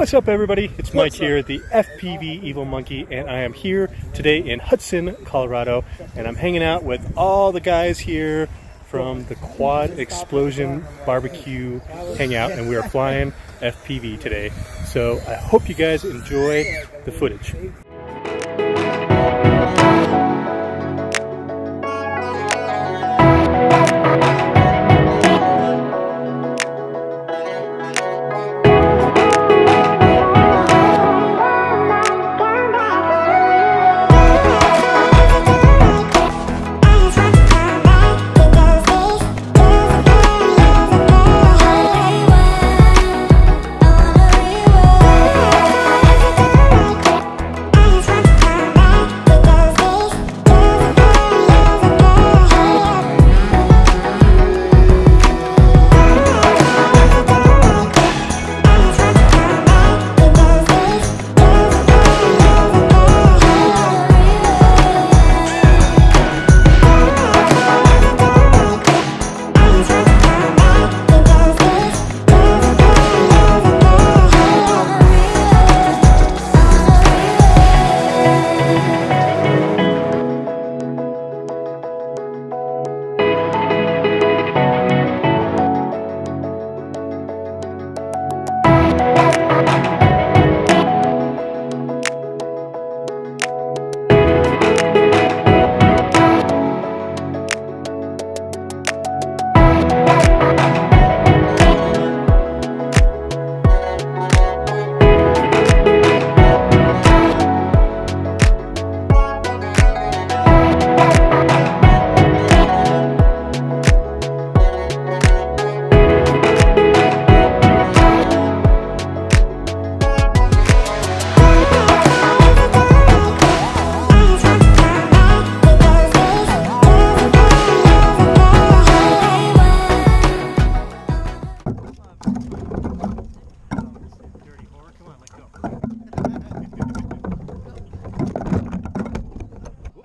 What's up, everybody? It's Mike here, the FPV Evil Monkey, and I am here today in Hudson, Colorado, and I'm hanging out with all the guys here from the Quad Xplosion Barbecue Hangout, and we are flying FPV today. So I hope you guys enjoy the footage.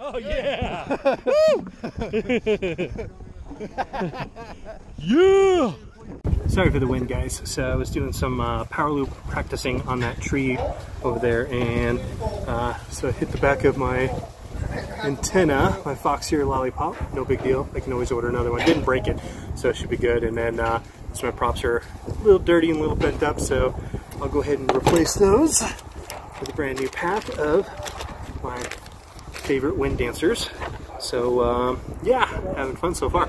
Oh yeah! Woo! Yeah! Sorry for the wind, guys. So I was doing some power loop practicing on that tree over there, and so I hit the back of my antenna, my Fox here lollipop. No big deal. I can always order another one. Didn't break it, so it should be good. And then so my props are a little dirty and a little bent up, so I'll go ahead and replace those with a brand new pack of my favorite wind dancers. So yeah, having fun so far.